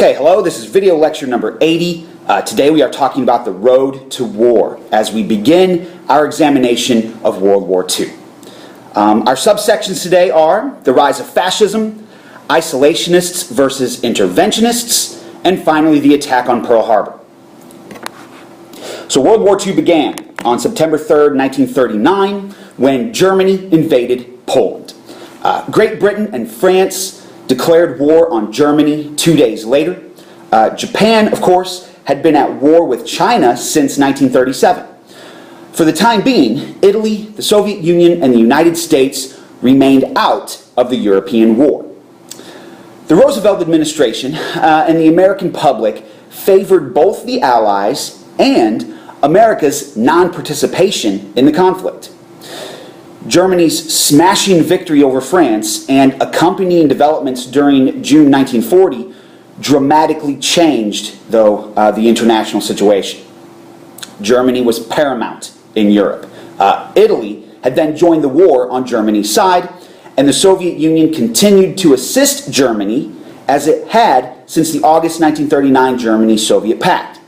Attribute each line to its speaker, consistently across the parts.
Speaker 1: Okay, hello, this is video lecture number 80. Today we are talking about the road to war as we begin our examination of World War II. Our subsections today are the rise of fascism, isolationists versus interventionists, and finally the attack on Pearl Harbor. So World War II began on September 3rd, 1939, when Germany invaded Poland. Great Britain and France declared war on Germany 2 days later. Japan, of course, had been at war with China since 1937. For the time being, Italy, the Soviet Union, and the United States remained out of the European war. The Roosevelt administration and the American public favored both the Allies and America's non-participation in the conflict. Germany's smashing victory over France and accompanying developments during June 1940 dramatically changed, though, the international situation. Germany was paramount in Europe. Italy had then joined the war on Germany's side, and the Soviet Union continued to assist Germany as it had since the August 1939 Germany-Soviet Pact.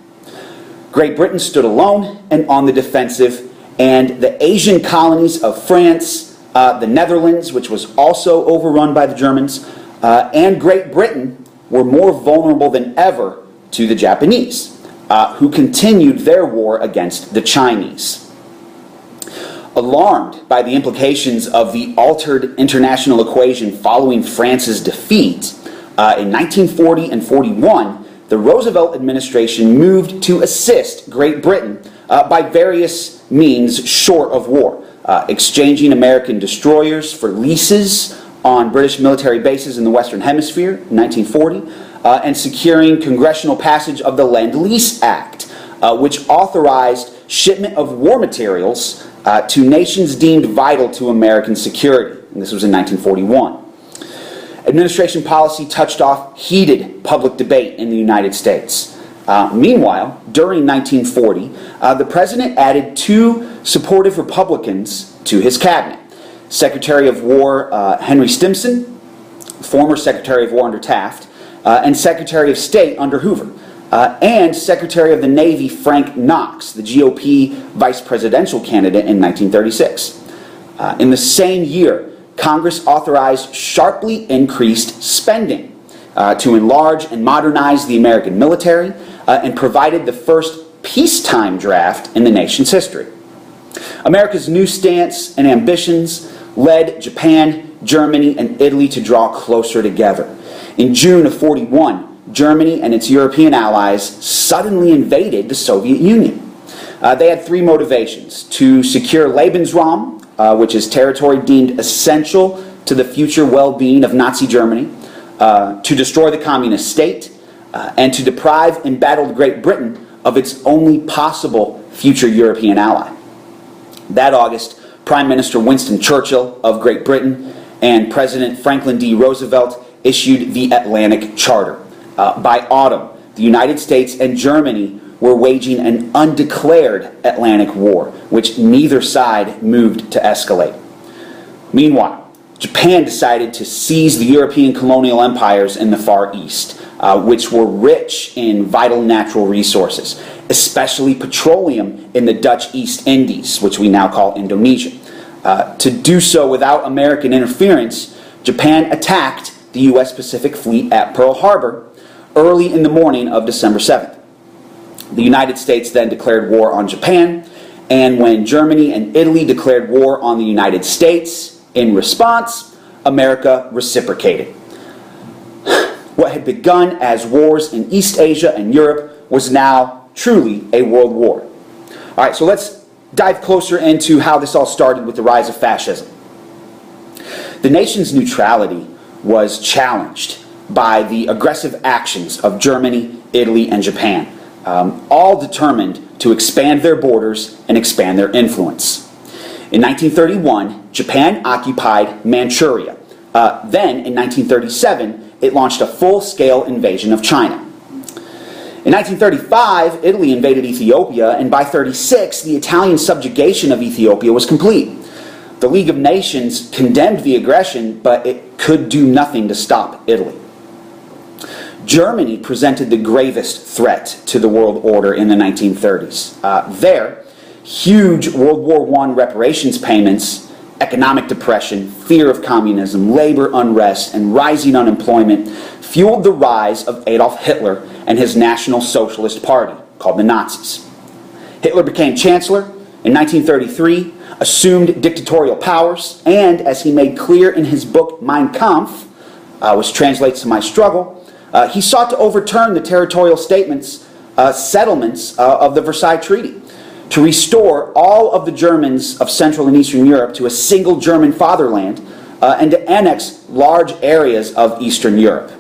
Speaker 1: Great Britain stood alone and on the defensive, and the Asian colonies of France, the Netherlands, which was also overrun by the Germans, and Great Britain were more vulnerable than ever to the Japanese, who continued their war against the Chinese. Alarmed by the implications of the altered international equation following France's defeat, in 1940 and 41, the Roosevelt administration moved to assist Great Britain by various means short of war, exchanging American destroyers for leases on British military bases in the Western Hemisphere in 1940, and securing congressional passage of the Lend-Lease Act, which authorized shipment of war materials to nations deemed vital to American security. And this was in 1941. Administration policy touched off heated public debate in the United States. Meanwhile, during 1940, the president added two supportive Republicans to his cabinet. Secretary of War Henry Stimson, former Secretary of War under Taft, and Secretary of State under Hoover, and Secretary of the Navy Frank Knox, the GOP vice presidential candidate in 1936. In the same year, Congress authorized sharply increased spending to enlarge and modernize the American military, and provided the first peacetime draft in the nation's history. America's new stance and ambitions led Japan, Germany, and Italy to draw closer together. In June of 41, Germany and its European allies suddenly invaded the Soviet Union. They had three motivations: to secure Lebensraum, which is territory deemed essential to the future well-being of Nazi Germany, to destroy the communist state, and to deprive embattled Great Britain of its only possible future European ally. That August, Prime Minister Winston Churchill of Great Britain and President Franklin D. Roosevelt issued the Atlantic Charter. By autumn, the United States and Germany were waging an undeclared Atlantic War, which neither side moved to escalate. Meanwhile, Japan decided to seize the European colonial empires in the Far East, which were rich in vital natural resources, especially petroleum in the Dutch East Indies, which we now call Indonesia. To do so without American interference, Japan attacked the U.S. Pacific Fleet at Pearl Harbor early in the morning of December 7th. The United States then declared war on Japan, and when Germany and Italy declared war on the United States, in response, America reciprocated. What had begun as wars in East Asia and Europe was now truly a world war. All right, so let's dive closer into how this all started with the rise of fascism. The nation's neutrality was challenged by the aggressive actions of Germany, Italy, and Japan, all determined to expand their borders and expand their influence. In 1931, Japan occupied Manchuria. Then, in 1937, it launched a full-scale invasion of China. In 1935, Italy invaded Ethiopia, and by 1936, the Italian subjugation of Ethiopia was complete. The League of Nations condemned the aggression, but it could do nothing to stop Italy. Germany presented the gravest threat to the world order in the 1930s. There, huge World War I reparations payments, economic depression, fear of communism, labor unrest, and rising unemployment fueled the rise of Adolf Hitler and his National Socialist Party, called the Nazis. Hitler became chancellor in 1933, assumed dictatorial powers, and, as he made clear in his book Mein Kampf, which translates to My Struggle, he sought to overturn the territorial settlements of the Versailles Treaty, to restore all of the Germans of Central and Eastern Europe to a single German fatherland, and to annex large areas of Eastern Europe.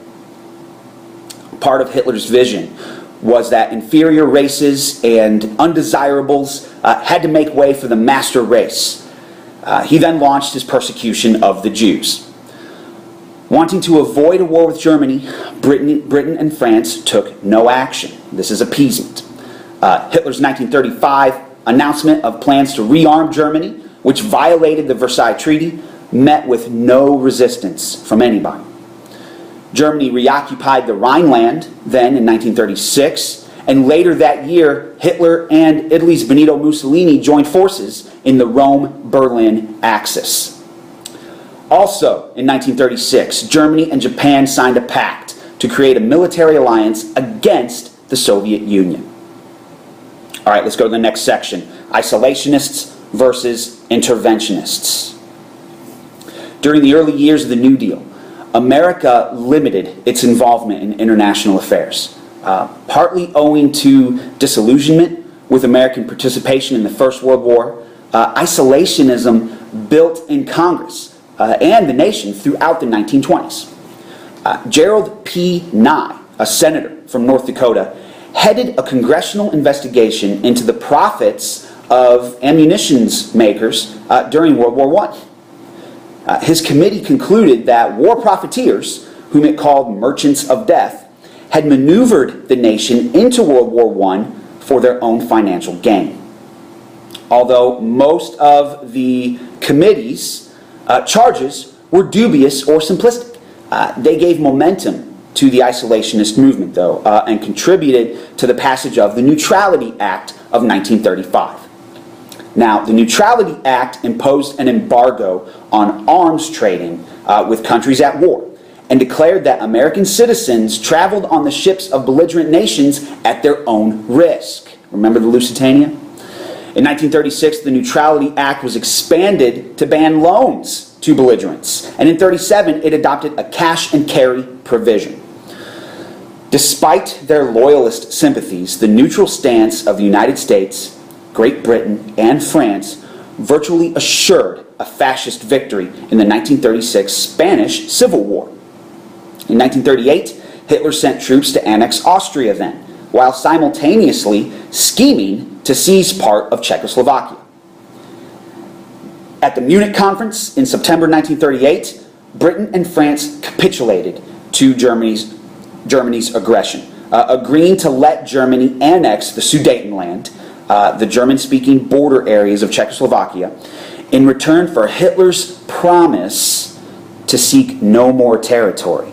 Speaker 1: Part of Hitler's vision was that inferior races and undesirables had to make way for the master race. He then launched his persecution of the Jews. Wanting to avoid a war with Germany, Britain and France took no action. This is appeasement. Hitler's 1935 announcement of plans to rearm Germany, which violated the Versailles Treaty, met with no resistance from anybody. Germany reoccupied the Rhineland then in 1936, and later that year, Hitler and Italy's Benito Mussolini joined forces in the Rome-Berlin Axis. Also, in 1936, Germany and Japan signed a pact to create a military alliance against the Soviet Union. All right, let's go to the next section. Isolationists versus interventionists. During the early years of the New Deal, America limited its involvement in international affairs, partly owing to disillusionment with American participation in the First World War. Isolationism built in Congress and the nation throughout the 1920s. Gerald P. Nye, a senator from North Dakota, headed a congressional investigation into the profits of ammunition makers during World War I. His committee concluded that war profiteers, whom it called merchants of death, had maneuvered the nation into World War I for their own financial gain. Although most of the committee's charges were dubious or simplistic, they gave momentum to the isolationist movement, though, and contributed to the passage of the Neutrality Act of 1935. Now, the Neutrality Act imposed an embargo on arms trading with countries at war, and declared that American citizens traveled on the ships of belligerent nations at their own risk. Remember the Lusitania? In 1936, the Neutrality Act was expanded to ban loans to belligerents, and in 1937, it adopted a cash and carry provision. Despite their loyalist sympathies, the neutral stance of the United States, Great Britain, and France virtually assured a fascist victory in the 1936 Spanish Civil War. In 1938, Hitler sent troops to annex Austria then, while simultaneously scheming to seize part of Czechoslovakia. At the Munich Conference in September 1938, Britain and France capitulated to Germany's aggression, agreeing to let Germany annex the Sudetenland, the German-speaking border areas of Czechoslovakia, in return for Hitler's promise to seek no more territory.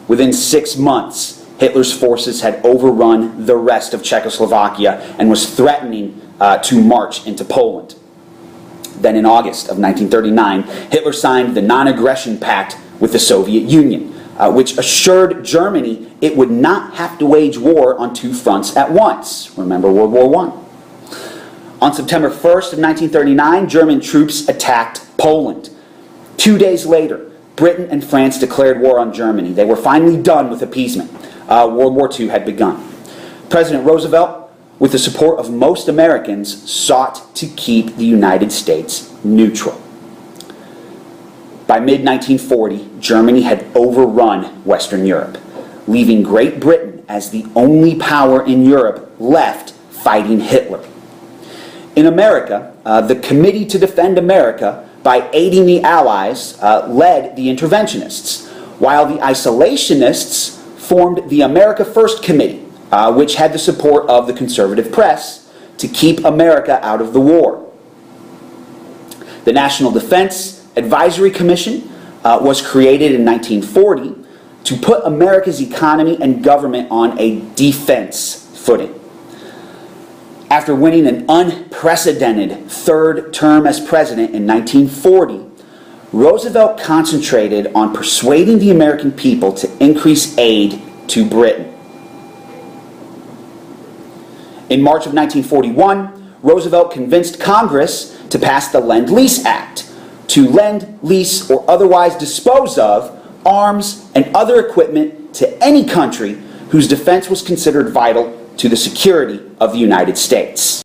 Speaker 1: Within 6 months, Hitler's forces had overrun the rest of Czechoslovakia and was threatening to march into Poland. Then in August of 1939, Hitler signed the Non-Aggression Pact with the Soviet Union, which assured Germany it would not have to wage war on two fronts at once. Remember World War I. On September 1st of 1939, German troops attacked Poland. 2 days later, Britain and France declared war on Germany. They were finally done with appeasement. World War II had begun. President Roosevelt, with the support of most Americans, sought to keep the United States neutral. By mid-1940, Germany had overrun Western Europe, leaving Great Britain as the only power in Europe left fighting Hitler. In America, the Committee to Defend America, by aiding the Allies, led the Interventionists, while the Isolationists formed the America First Committee, which had the support of the conservative press to keep America out of the war. The National Defense Advisory Commission was created in 1940 to put America's economy and government on a defense footing. After winning an unprecedented third term as president in 1940, Roosevelt concentrated on persuading the American people to increase aid to Britain. In March of 1941, Roosevelt convinced Congress to pass the Lend-Lease Act to lend, lease, or otherwise dispose of arms and other equipment to any country whose defense was considered vital to the security of the United States.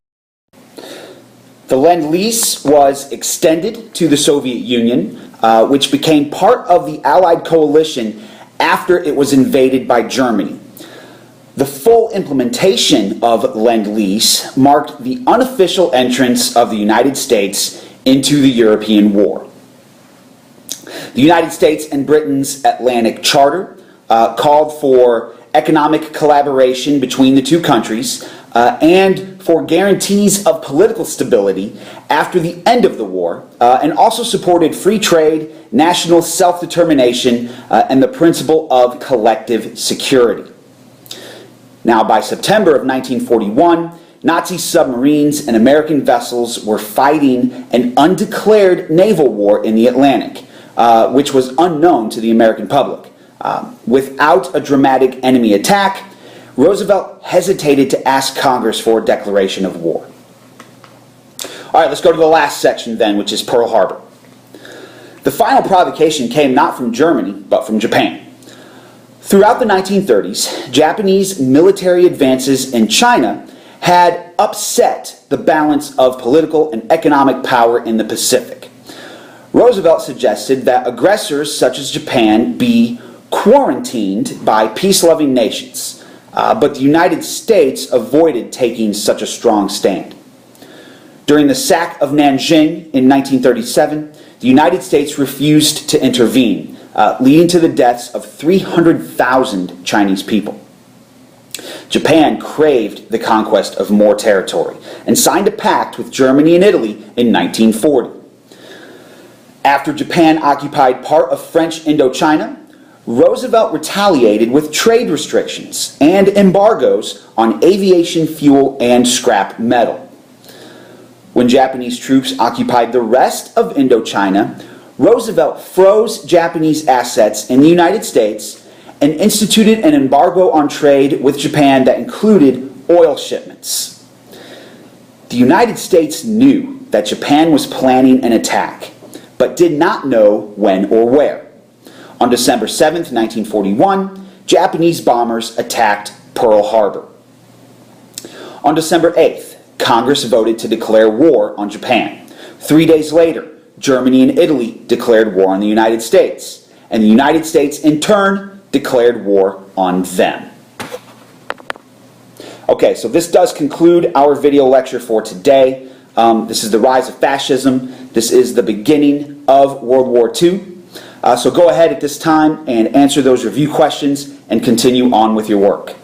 Speaker 1: The Lend-Lease was extended to the Soviet Union, which became part of the Allied coalition after it was invaded by Germany. The full implementation of Lend-Lease marked the unofficial entrance of the United States into the European War. The United States and Britain's Atlantic Charter called for economic collaboration between the two countries and for guarantees of political stability after the end of the war, and also supported free trade, national self-determination, and the principle of collective security. Now, by September of 1941, Nazi submarines and American vessels were fighting an undeclared naval war in the Atlantic, which was unknown to the American public. Without a dramatic enemy attack, Roosevelt hesitated to ask Congress for a declaration of war. All right, let's go to the last section then, which is Pearl Harbor. The final provocation came not from Germany, but from Japan. Throughout the 1930s, Japanese military advances in China had upset the balance of political and economic power in the Pacific. Roosevelt suggested that aggressors such as Japan be quarantined by peace-loving nations, but the United States avoided taking such a strong stand. During the sack of Nanjing in 1937, the United States refused to intervene, leading to the deaths of 300,000 Chinese people. Japan craved the conquest of more territory and signed a pact with Germany and Italy in 1940. After Japan occupied part of French Indochina, Roosevelt retaliated with trade restrictions and embargoes on aviation fuel and scrap metal. When Japanese troops occupied the rest of Indochina, Roosevelt froze Japanese assets in the United States and instituted an embargo on trade with Japan that included oil shipments. The United States knew that Japan was planning an attack, but did not know when or where. On December 7, 1941, Japanese bombers attacked Pearl Harbor. On December 8th, Congress voted to declare war on Japan. 3 days later, Germany and Italy declared war on the United States, and the United States in turn declared war on them. Okay, so this does conclude our video lecture for today. This is the rise of fascism. This is the beginning of World War II. So go ahead at this time and answer those review questions and continue on with your work.